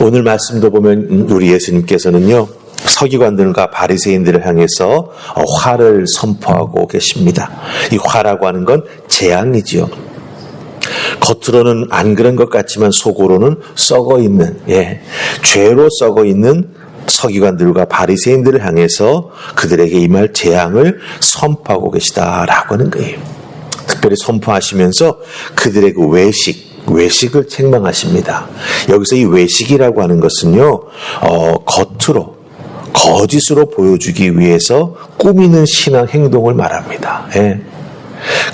오늘 말씀도 보면 우리 예수님께서는요, 서기관들과 바리새인들을 향해서 화를 선포하고 계십니다. 이 화라고 하는 건 재앙이지요. 겉으로는 안 그런 것 같지만 속으로는 썩어 있는, 죄로 썩어 있는 서기관들과 바리새인들을 향해서 그들에게 임할 재앙을 선포하고 계시다라고 하는 거예요. 특별히 선포하시면서 그들의 그 외식을 책망하십니다. 여기서 이 외식이라고 하는 것은요, 겉으로 거짓으로 보여주기 위해서 꾸미는 신앙 행동을 말합니다.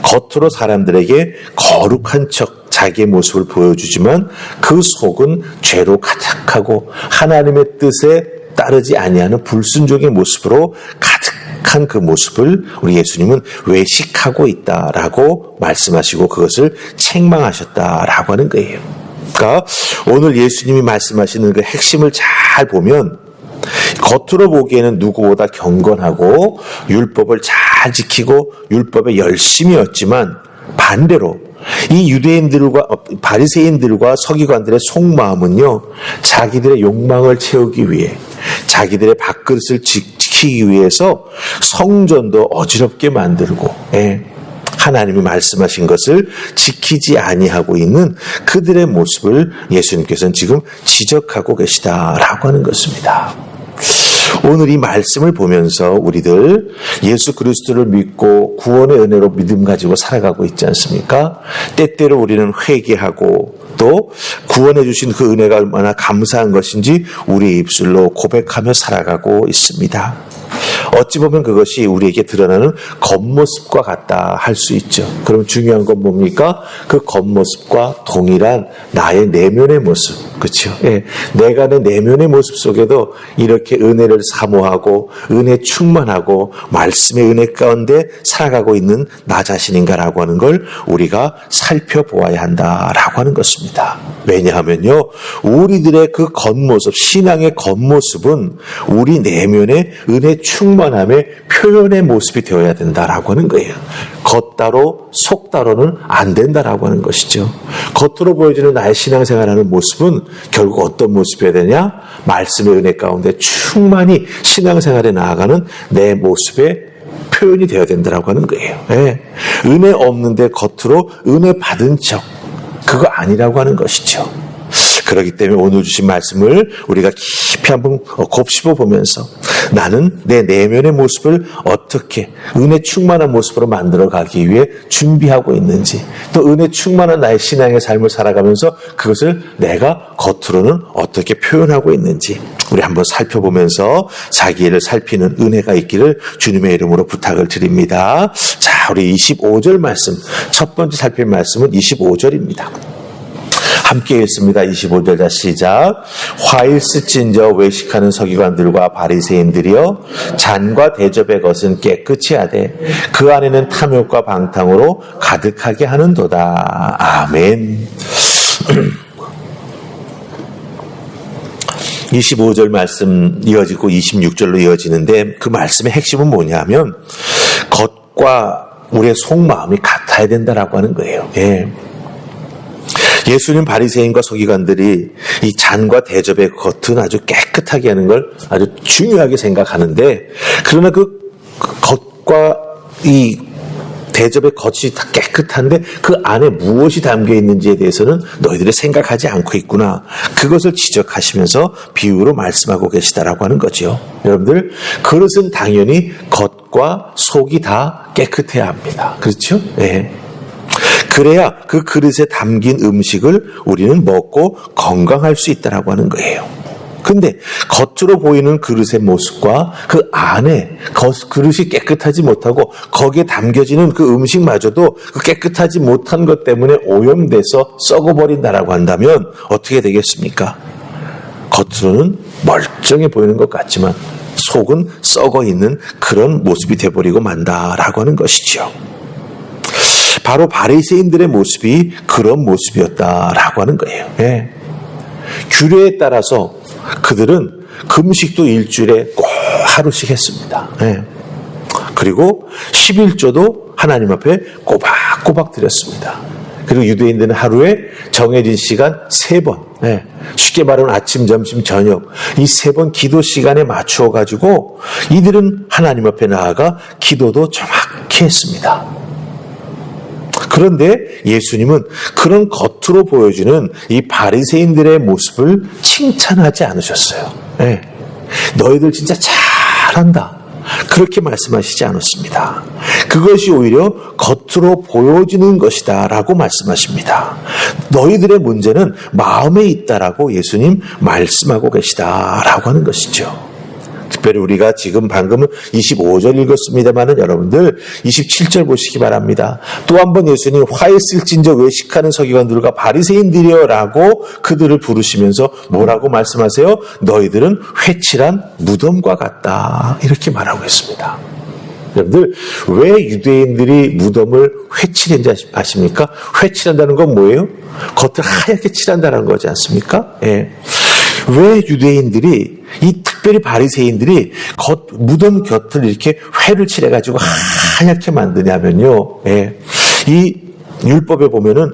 겉으로 사람들에게 거룩한 척 자기의 모습을 보여주지만 그 속은 죄로 가득하고 하나님의 뜻에 따르지 아니하는 불순종의 모습으로 가득한 그 모습을 우리 예수님은 외식하고 있다라고 말씀하시고 그것을 책망하셨다라고 하는 거예요. 그러니까 오늘 예수님이 말씀하시는 그 핵심을 잘 보면 겉으로 보기에는 누구보다 경건하고 율법을 잘 지키고 율법에 열심히 였지만 반대로 이 유대인들과 바리새인들과 서기관들의 속마음은요, 자기들의 욕망을 채우기 위해 자기들의 밥그릇을 지키기 위해서 성전도 어지럽게 만들고 하나님이 말씀하신 것을 지키지 아니하고 있는 그들의 모습을 예수님께서는 지금 지적하고 계시다라고 하는 것입니다. 오늘 이 말씀을 보면서 우리들 예수 그리스도를 믿고 구원의 은혜로 믿음 가지고 살아가고 있지 않습니까? 때때로 우리는 회개하고 또 구원해 주신 그 은혜가 얼마나 감사한 것인지 우리의 입술로 고백하며 살아가고 있습니다. 어찌 보면 그것이 우리에게 드러나는 겉모습과 같다 할 수 있죠. 그럼 중요한 건 뭡니까? 그 겉모습과 동일한 나의 내면의 모습. 그렇죠? 내가 내 내면의 모습 속에도 이렇게 은혜를 사모하고 은혜 충만하고 말씀의 은혜 가운데 살아가고 있는 나 자신인가라고 하는 걸 우리가 살펴보아야 한다라고 하는 것입니다. 왜냐하면요, 우리들의 그 겉모습, 신앙의 겉모습은 우리 내면의 은혜 충만함의 표현의 모습이 되어야 된다라고 하는 거예요. 겉따로 속따로는 안 된다라고 하는 것이죠. 겉으로 보여지는 나의 신앙생활하는 모습은 결국 어떤 모습이어야 되냐? 말씀의 은혜 가운데 충만히 신앙생활에 나아가는 내 모습의 표현이 되어야 된다라고 하는 거예요. 은혜 없는데 겉으로 은혜 받은 척, 그거 아니라고 하는 것이죠. 그렇기 때문에 오늘 주신 말씀을 우리가 깊이 한번 곱씹어 보면서 나는 내 내면의 모습을 어떻게 은혜 충만한 모습으로 만들어 가기 위해 준비하고 있는지, 또 은혜 충만한 나의 신앙의 삶을 살아가면서 그것을 내가 겉으로는 어떻게 표현하고 있는지 우리 한번 살펴보면서 자기를 살피는 은혜가 있기를 주님의 이름으로 부탁을 드립니다. 자, 우리 25절 말씀, 첫 번째 살필 말씀은 25절입니다. 함께 읽습니다. 25절 자 시작. 화일스진저 외식하는 서기관들과 바리새인들이여, 잔과 대접의 것은 깨끗이 하되 그 안에는 탐욕과 방탕으로 가득하게 하는도다. 아멘. 25절 말씀 이어지고 26절로 이어지는데 그 말씀의 핵심은 뭐냐면 겉과 우리의 속마음이 같아야 된다라고 하는 거예요. 예수님 바리새인과 서기관들이 이 잔과 대접의 겉은 아주 깨끗하게 하는 걸 아주 중요하게 생각하는데, 그러나 그 겉과 이 대접의 겉이 다 깨끗한데 그 안에 무엇이 담겨 있는지에 대해서는 너희들이 생각하지 않고 있구나. 그것을 지적하시면서 비유로 말씀하고 계시다라고 하는 거죠. 여러분들, 그릇은 당연히 겉과 속이 다 깨끗해야 합니다. 그렇죠? 그래야 그 그릇에 담긴 음식을 우리는 먹고 건강할 수 있다라고 하는 거예요. 근데 겉으로 보이는 그릇의 모습과 그 안에 그릇이 깨끗하지 못하고 거기에 담겨지는 그 음식마저도 그 깨끗하지 못한 것 때문에 오염돼서 썩어버린다라고 한다면 어떻게 되겠습니까? 겉으로는 멀쩡해 보이는 것 같지만 속은 썩어 있는 그런 모습이 돼버리고 만다라고 하는 것이죠. 바로 바리새인들의 모습이 그런 모습이었다라고 하는 거예요. 규례에 따라서 그들은 금식도 일주일에 꼭 하루씩 했습니다. 그리고 11조도 하나님 앞에 꼬박꼬박 드렸습니다. 그리고 유대인들은 하루에 정해진 시간 3번, 쉽게 말하면 아침, 점심, 저녁 이 3번 기도 시간에 맞추어 가지고 이들은 하나님 앞에 나아가 기도도 정확히 했습니다. 그런데 예수님은 그런 겉으로 보여주는 이 바리새인들의 모습을 칭찬하지 않으셨어요. 너희들 진짜 잘한다. 그렇게 말씀하시지 않았습니다. 그것이 오히려 겉으로 보여지는 것이다 라고 말씀하십니다. 너희들의 문제는 마음에 있다라고 예수님 말씀하고 계시다라고 하는 것이죠. 특별히 우리가 지금 방금은 25절 읽었습니다마는 여러분들 27절 보시기 바랍니다. 또 한 번 예수님 화 있을진저 외식하는 서기관들과 바리새인들이여 라고 그들을 부르시면서 뭐라고 말씀하세요? 너희들은 회칠한 무덤과 같다 이렇게 말하고 있습니다. 여러분들 왜 유대인들이 무덤을 회칠한지 아십니까? 회칠한다는 건 뭐예요? 겉을 하얗게 칠한다는 거지 않습니까? 왜 유대인들이 특별히 바리새인들이 무덤 곁을 이렇게 회를 칠해가지고 하얗게 만드냐면요. 이 율법에 보면은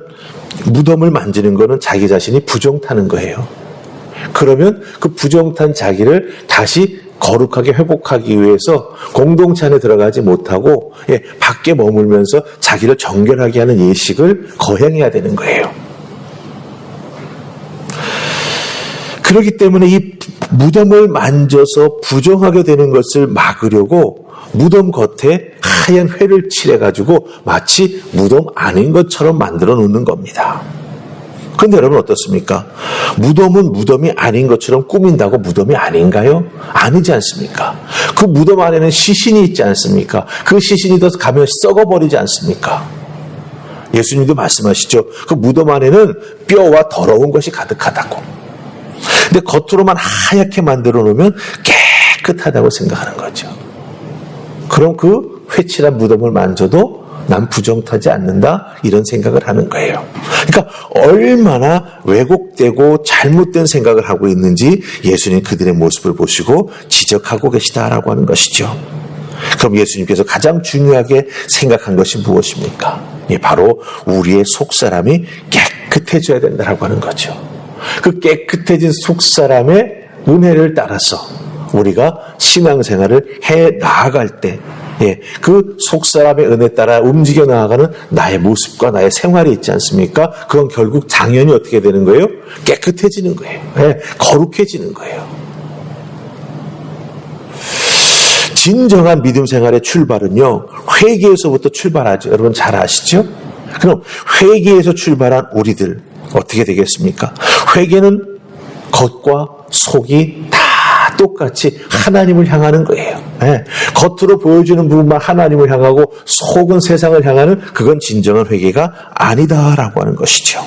무덤을 만지는 거는 자기 자신이 부정타는 거예요. 그러면 그 부정탄 자기를 다시 거룩하게 회복하기 위해서 공동체 안에 들어가지 못하고 밖에 머물면서 자기를 정결하게 하는 예식을 거행해야 되는 거예요. 그렇기 때문에 이 무덤을 만져서 부정하게 되는 것을 막으려고 무덤 겉에 하얀 회를 칠해가지고 마치 무덤 아닌 것처럼 만들어 놓는 겁니다. 그런데 여러분 어떻습니까? 무덤은 무덤이 아닌 것처럼 꾸민다고 무덤이 아닌가요? 아니지 않습니까? 그 무덤 안에는 시신이 있지 않습니까? 그 시신이 더 가면 썩어버리지 않습니까? 예수님도 말씀하시죠. 그 무덤 안에는 뼈와 더러운 것이 가득하다고. 근데 겉으로만 하얗게 만들어 놓으면 깨끗하다고 생각하는 거죠. 그럼 그 회칠한 무덤을 만져도 난 부정타지 않는다 이런 생각을 하는 거예요. 그러니까 얼마나 왜곡되고 잘못된 생각을 하고 있는지 예수님 그들의 모습을 보시고 지적하고 계시다라고 하는 것이죠. 그럼 예수님께서 가장 중요하게 생각한 것이 무엇입니까? 바로 우리의 속사람이 깨끗해져야 된다라고 하는 거죠. 그 깨끗해진 속사람의 은혜를 따라서 우리가 신앙생활을 해 나아갈 때 그 속사람의 은혜 따라 움직여 나아가는 나의 모습과 나의 생활이 있지 않습니까? 그건 결국 당연히 어떻게 되는 거예요? 깨끗해지는 거예요. 거룩해지는 거예요. 진정한 믿음 생활의 출발은요, 회개에서부터 출발하죠. 여러분 잘 아시죠? 그럼 회개에서 출발한 우리들 어떻게 되겠습니까? 회개는 겉과 속이 다 똑같이 하나님을 향하는 거예요. 겉으로 보여주는 부분만 하나님을 향하고 속은 세상을 향하는 그건 진정한 회개가 아니다라고 하는 것이죠.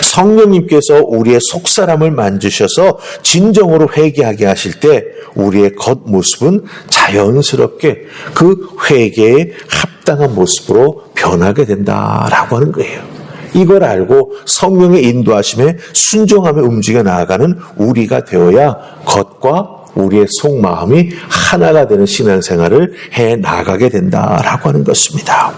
성령님께서 우리의 속사람을 만지셔서 진정으로 회개하게 하실 때 우리의 겉모습은 자연스럽게 그 회개에 합당한 모습으로 변하게 된다라고 하는 거예요. 이걸 알고 성령의 인도하심에 순종하며 움직여 나아가는 우리가 되어야 겉과 우리의 속마음이 하나가 되는 신앙생활을 해 나가게 된다라고 하는 것입니다.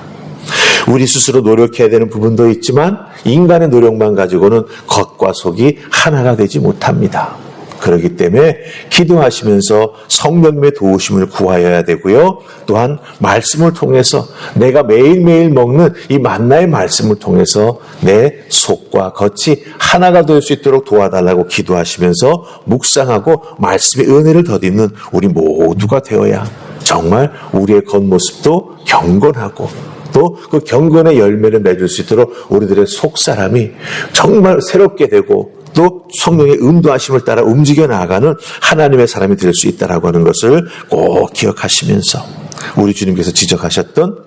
우리 스스로 노력해야 되는 부분도 있지만 인간의 노력만 가지고는 겉과 속이 하나가 되지 못합니다. 그렇기 때문에 기도하시면서 성령님의 도우심을 구하여야 되고요. 또한 말씀을 통해서 내가 매일매일 먹는 이 만나의 말씀을 통해서 내 속과 겉이 하나가 될 수 있도록 도와달라고 기도하시면서 묵상하고 말씀의 은혜를 덧입는 우리 모두가 되어야 정말 우리의 겉모습도 경건하고 또 그 경건의 열매를 맺을 수 있도록 우리들의 속사람이 정말 새롭게 되고 또 성령의 인도하심을 따라 움직여 나아가는 하나님의 사람이 될 수 있다라고 하는 것을 꼭 기억하시면서 우리 주님께서 지적하셨던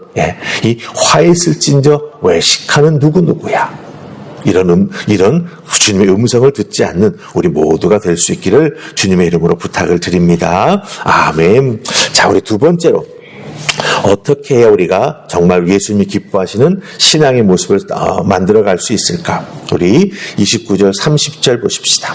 이 화에 있을진저 외식하는 누구누구야 이런 주님의 음성을 듣지 않는 우리 모두가 될 수 있기를 주님의 이름으로 부탁을 드립니다. 아멘. 자, 우리 두 번째로 어떻게 해야 우리가 정말 예수님이 기뻐하시는 신앙의 모습을 만들어갈 수 있을까? 우리 29절 30절 보십시다.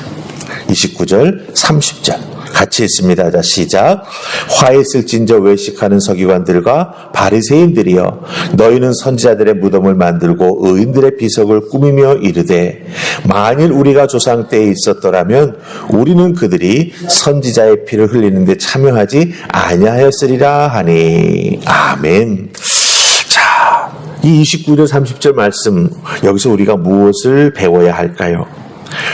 29절 30절 같이 있습니다. 자, 시작. 화 있을진저 외식하는 서기관들과 바리새인들이여, 너희는 선지자들의 무덤을 만들고 의인들의 비석을 꾸미며 이르되, 만일 우리가 조상 때에 있었더라면 우리는 그들이 선지자의 피를 흘리는데 참여하지 아니하였으리라 하니. 아멘. 자, 이 29절 30절 말씀, 여기서 우리가 무엇을 배워야 할까요?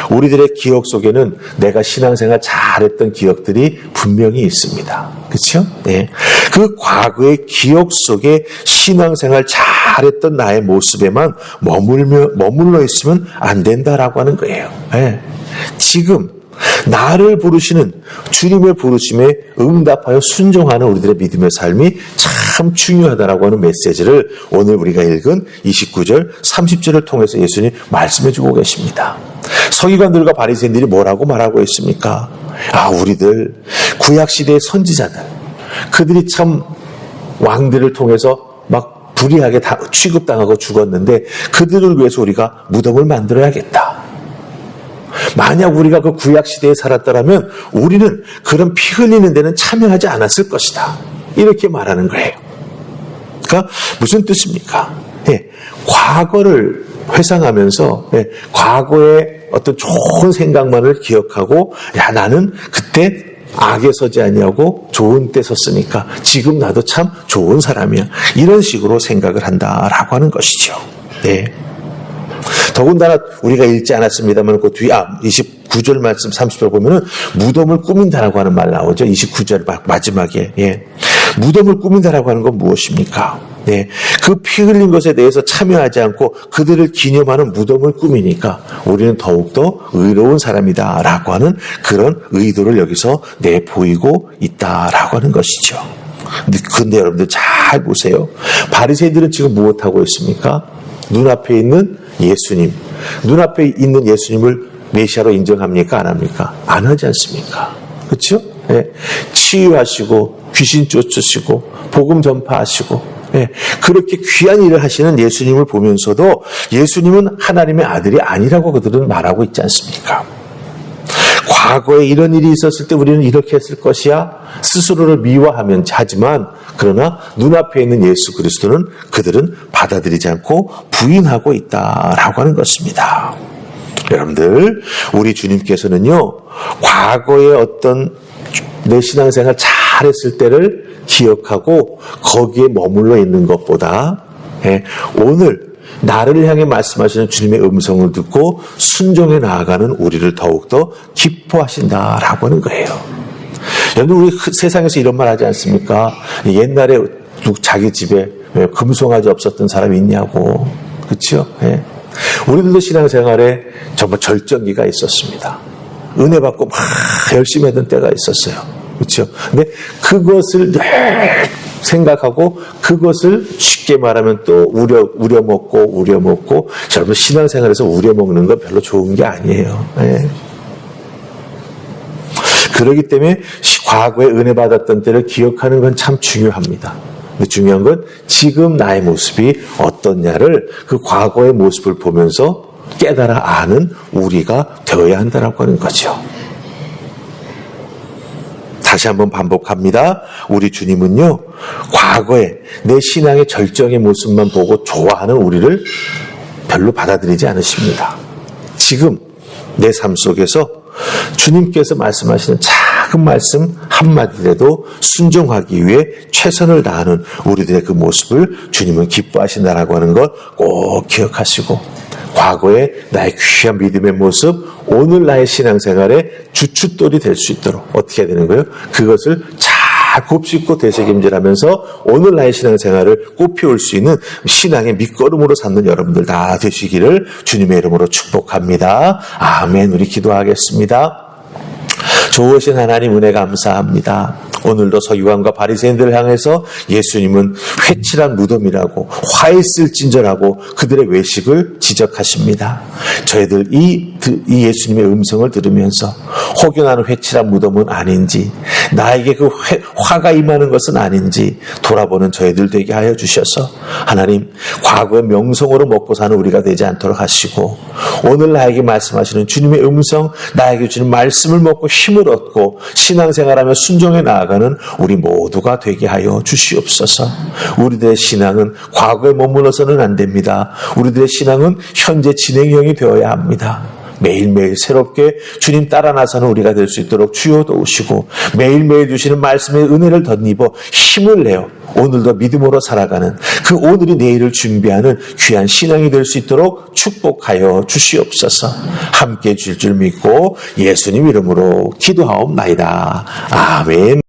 우리들의 기억 속에는 내가 신앙생활 잘했던 기억들이 분명히 있습니다. 그렇죠? 네. 그 과거의 기억 속에 신앙생활 잘했던 나의 모습에만 머물러 있으면 안 된다라고 하는 거예요. 네. 지금 나를 부르시는 주님의 부르심에 응답하여 순종하는 우리들의 믿음의 삶이 참 중요하다라고 하는 메시지를 오늘 우리가 읽은 29절 30절을 통해서 예수님이 말씀해 주고 계십니다. 서기관들과 바리새인들이 뭐라고 말하고 있습니까? 우리들 구약시대의 선지자들, 그들이 참 왕들을 통해서 막 불의하게 취급당하고 죽었는데 그들을 위해서 우리가 무덤을 만들어야겠다. 만약 우리가 그 구약시대에 살았더라면 우리는 그런 피 흘리는 데는 참여하지 않았을 것이다. 이렇게 말하는 거예요. 그러니까 무슨 뜻입니까? 과거를 회상하면서 과거의 어떤 좋은 생각만을 기억하고, 나는 그때 악에 서지 아니하고 좋은 때 섰으니까 지금 나도 참 좋은 사람이야. 이런 식으로 생각을 한다라고 하는 것이죠. 네. 더군다나 우리가 읽지 않았습니다만 그 뒤 29절 말씀 30절 보면은 무덤을 꾸민다라고 하는 말 나오죠. 29절 마지막에. 무덤을 꾸민다라고 하는 건 무엇입니까? 그 피 흘린 것에 대해서 참여하지 않고 그들을 기념하는 무덤을 꾸미니까 우리는 더욱더 의로운 사람이다라고 하는 그런 의도를 여기서 내보이고 있다라고 하는 것이죠. 근데 여러분들 잘 보세요. 바리새인들은 지금 무엇하고 있습니까? 눈앞에 있는 예수님, 눈앞에 있는 예수님을 메시아로 인정합니까? 안 합니까? 안 하지 않습니까? 그렇죠? 치유하시고 귀신 쫓으시고 복음 전파하시고 그렇게 귀한 일을 하시는 예수님을 보면서도 예수님은 하나님의 아들이 아니라고 그들은 말하고 있지 않습니까? 과거에 이런 일이 있었을 때 우리는 이렇게 했을 것이야 스스로를 미워하면 하지만, 그러나 눈앞에 있는 예수 그리스도는 그들은 받아들이지 않고 부인하고 있다라고 하는 것입니다. 여러분들, 우리 주님께서는요, 과거에 어떤 내 신앙생활 잘했을 때를 기억하고 거기에 머물러 있는 것보다 오늘 나를 향해 말씀하시는 주님의 음성을 듣고 순종해 나아가는 우리를 더욱더 기뻐하신다라고 하는 거예요. 여러분, 우리 세상에서 이런 말 하지 않습니까? 옛날에 자기 집에 금송아지 없었던 사람이 있냐고. 그렇죠? 우리들도 신앙생활에 정말 절정기가 있었습니다. 은혜 받고 막 열심히 하던 때가 있었어요. 그렇죠? 근데 그것을 늘 생각하고 그것을 쉽게 말하면 또 우려먹고 여러분, 신앙생활에서 우려먹는 건 별로 좋은 게 아니에요. 그렇기 때문에 과거에 은혜 받았던 때를 기억하는 건 참 중요합니다. 근데 중요한 건 지금 나의 모습이 어떻냐를 그 과거의 모습을 보면서 깨달아 아는 우리가 되어야 한다라고 하는 거죠. 다시 한번 반복합니다. 우리 주님은요, 과거에 내 신앙의 절정의 모습만 보고 좋아하는 우리를 별로 받아들이지 않으십니다. 지금 내 삶 속에서 주님께서 말씀하시는 작은 말씀 한마디라도 순종하기 위해 최선을 다하는 우리들의 그 모습을 주님은 기뻐하신다라고 하는 것 꼭 기억하시고, 과거의 나의 귀한 믿음의 모습, 오늘 나의 신앙생활의 주춧돌이 될 수 있도록 어떻게 해야 되는 거예요? 그것을 잘 곱씹고 되새김질하면서 오늘 나의 신앙생활을 꽃피울 수 있는 신앙의 밑거름으로 삼는 여러분들 다 되시기를 주님의 이름으로 축복합니다. 아멘. 우리 기도하겠습니다. 좋으신 하나님 은혜 감사합니다. 오늘도 서기관과 바리새인들을 향해서 예수님은 회칠한 무덤이라고 화했을진저라고 그들의 외식을 지적하십니다. 저희들 이 예수님의 음성을 들으면서 혹여나는 회칠한 무덤은 아닌지, 나에게 그 화가 임하는 것은 아닌지 돌아보는 저희들 되게 하여 주셔서 하나님, 과거의 명성으로 먹고 사는 우리가 되지 않도록 하시고, 오늘 나에게 말씀하시는 주님의 음성, 나에게 주는 말씀을 먹고 힘을 얻고 신앙생활하며 순종해 나아가는 우리 모두가 되게 하여 주시옵소서. 우리들의 신앙은 과거에 머물러서는 안 됩니다. 우리들의 신앙은 현재 진행형이 되어야 합니다. 매일매일 새롭게 주님 따라 나서는 우리가 될 수 있도록 주여 도우시고, 매일매일 주시는 말씀의 은혜를 덧입어 힘을 내어 오늘도 믿음으로 살아가는 그 오늘이 내일을 준비하는 귀한 신앙이 될 수 있도록 축복하여 주시옵소서. 함께 해주실 줄 믿고 예수님 이름으로 기도하옵나이다. 아멘.